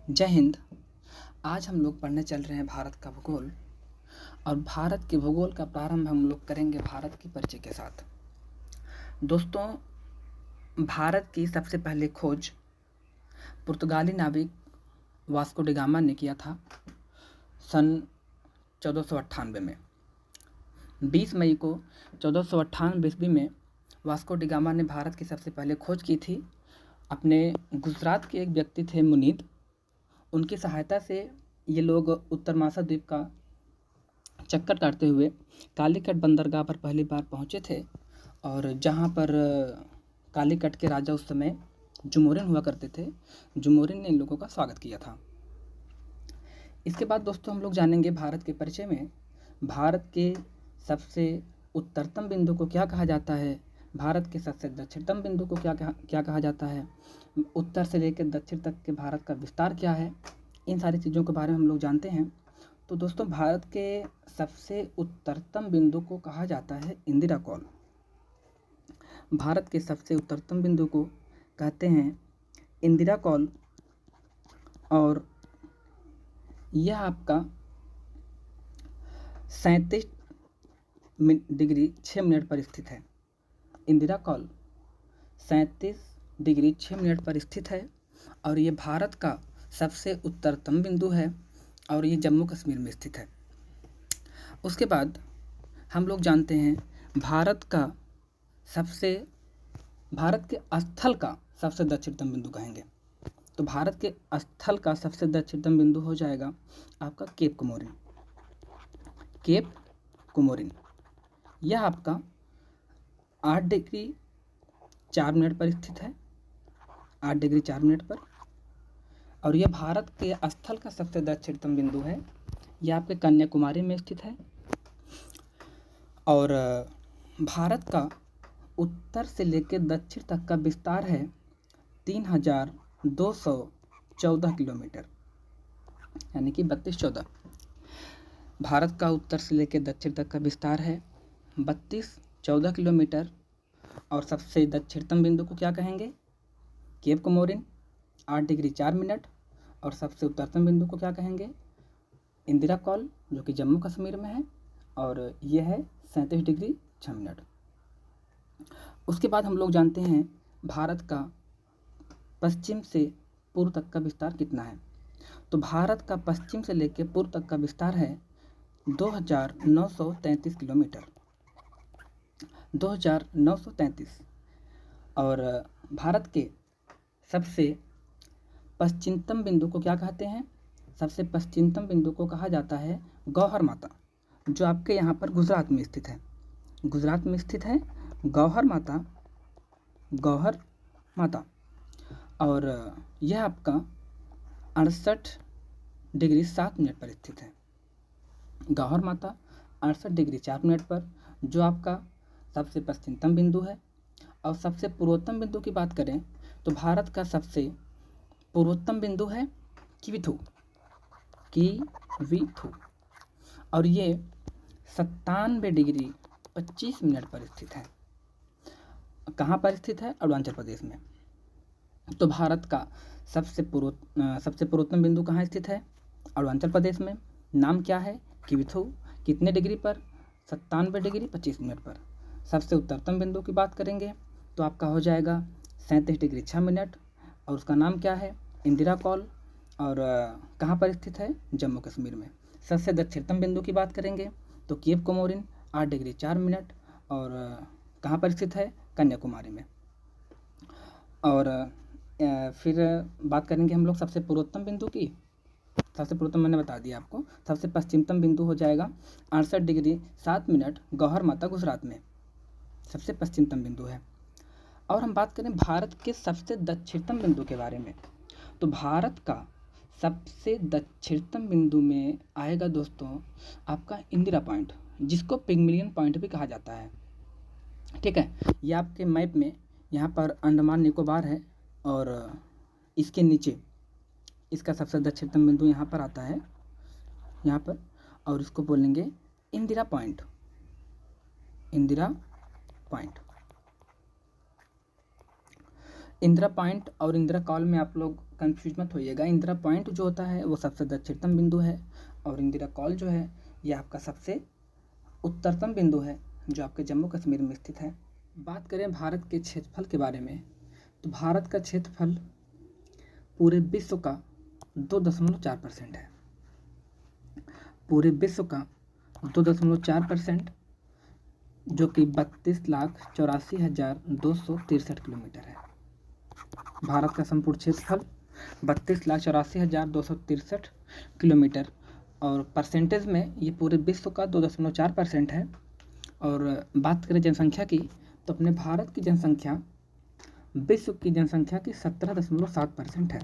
जय हिंद। आज हम लोग पढ़ने चल रहे हैं भारत का भूगोल। और भारत के भूगोल का प्रारंभ हम लोग करेंगे भारत के परिचय के साथ। दोस्तों, भारत की सबसे पहले खोज पुर्तगाली नाविक वास्को डी गामा ने किया था सन 1498 में। 20 मई को 1498 ईस्वी में वास्को डी गामा ने भारत की सबसे पहले खोज की थी। अपने गुजरात के एक व्यक्ति थे मुनीद, उनकी सहायता से ये लोग उत्तर महाद्वीप का चक्कर काटते हुए कालीकट बंदरगाह पर पहली बार पहुँचे थे। और जहाँ पर कालीकट के राजा उस समय जुमोरिन हुआ करते थे, जुमोरिन ने इन लोगों का स्वागत किया था। इसके बाद दोस्तों हम लोग जानेंगे भारत के परिचय में भारत के सबसे उत्तरतम बिंदु को क्या कहा जाता है, भारत के सबसे दक्षिणतम बिंदु को क्या कहा जाता है, उत्तर से लेकर दक्षिण तक के भारत का विस्तार क्या है, इन सारी चीज़ों के बारे में हम लोग जानते हैं। तो दोस्तों, भारत के सबसे उत्तरतम बिंदु को कहा जाता है इंदिरा कॉल। भारत के सबसे उत्तरतम बिंदु को कहते हैं इंदिरा कॉल। और यह आपका 37 डिग्री 6 मिनट पर स्थित है। इंदिरा कॉल 37 डिग्री 6 मिनट पर स्थित है और ये भारत का सबसे उत्तरतम बिंदु है और ये जम्मू कश्मीर में स्थित है। उसके बाद हम लोग जानते हैं भारत के स्थल का सबसे दक्षिणतम बिंदु कहेंगे। तो भारत के स्थल का सबसे दक्षिणतम बिंदु हो जाएगा आपका केप कोमोरिन। केप कोमोरिन यह आपका 8 डिग्री 4 मिनट पर स्थित है, 8 डिग्री 4 मिनट पर। और यह भारत के स्थल का सबसे दक्षिणतम बिंदु है। यह आपके कन्याकुमारी में स्थित है। और भारत का उत्तर से लेकर दक्षिण तक का विस्तार है 3214 किलोमीटर, यानी कि 3214। भारत का उत्तर से लेकर दक्षिण तक का विस्तार है 3214 किलोमीटर। और सबसे दक्षिणतम बिंदु को क्या कहेंगे? Cape Comorin 8 degree 4 minute. और सबसे उत्तरतम बिंदु को क्या कहेंगे? इंदिरा कॉल, जो कि जम्मू कश्मीर में है और यह है 37 डिग्री 6 मिनट। उसके बाद हम लोग जानते हैं भारत का पश्चिम से पूर्व तक का विस्तार कितना है। तो भारत का पश्चिम से लेकर पूर्व तक का विस्तार है 2933 किलोमीटर, 2933। और भारत के सबसे पश्चिमतम बिंदु को क्या कहते हैं? सबसे पश्चिमतम बिंदु को कहा जाता है गौहर माता, जो आपके यहाँ पर गुजरात में स्थित है। गुजरात में स्थित है गौहर माता। और यह आपका 68 डिग्री 7 मिनट पर स्थित है। गौहर माता 68 डिग्री 4 मिनट पर, जो आपका सबसे पश्चिमतम बिंदु है। और सबसे पूर्वोत्तम बिंदु की बात करें तो भारत का सबसे पूर्वोत्तम बिंदु है किविथू। और ये 97 डिग्री 25 मिनट पर स्थित है। कहाँ पर स्थित है? अरुणाचल प्रदेश में। तो भारत का सबसे पूर्वोत्तम बिंदु कहाँ स्थित है? अरुणाचल प्रदेश में। नाम क्या है? किविथू। कितने डिग्री पर? 97 डिग्री 25 मिनट पर। सबसे उत्तरतम बिंदु की बात करेंगे तो आपका हो जाएगा 37 डिग्री 6 मिनट। और उसका नाम क्या है? इंदिरा कॉल। और कहाँ पर स्थित है? जम्मू कश्मीर में। सबसे दक्षिणतम बिंदु की बात करेंगे तो केप कोमोरिन 8 डिग्री 4 मिनट। और कहाँ पर स्थित है? कन्याकुमारी में। और फिर बात करेंगे हम लोग सबसे पूर्वोत्तम बिंदु की। सबसे पूर्वोत्तम मैंने बता दिया आपको। सबसे पश्चिमतम बिंदु हो जाएगा 68 डिग्री 7 मिनट, गौहर माता, गुजरात में सबसे पश्चिमतम बिंदु है। और हम बात करें भारत के सबसे दक्षिणतम बिंदु के बारे में, तो भारत का सबसे दक्षिणतम बिंदु में आएगा दोस्तों आपका इंदिरा पॉइंट, जिसको पिग्मलियन पॉइंट भी कहा जाता है। ठीक है, ये आपके मैप में यहाँ पर अंडमान निकोबार है और इसके नीचे इसका सबसे दक्षिणतम बिंदु यहाँ पर आता है, यहाँ पर। और इसको बोलेंगे इंदिरा पॉइंट। इंदिरा पॉइंट और इंदिरा कॉल में आप लोग कंफ्यूज मत होइएगा। इंदिरा पॉइंट जो होता है वो सबसे दक्षिणतम बिंदु है, और इंदिरा कॉल जो है ये आपका सबसे उत्तरतम बिंदु है, जो आपके जम्मू कश्मीर में स्थित है। बात करें भारत के क्षेत्रफल के बारे में, तो भारत का क्षेत्रफल पूरे विश्व का 2.4% है। पूरे विश्व का 2.4%, जो कि 32,84,263 किलोमीटर है। भारत का संपूर्ण क्षेत्रफल 32,84,263 किलोमीटर, और परसेंटेज में ये पूरे विश्व का 2.4% है। और बात करें जनसंख्या की, तो अपने भारत की जनसंख्या विश्व की जनसंख्या की 17.7% है।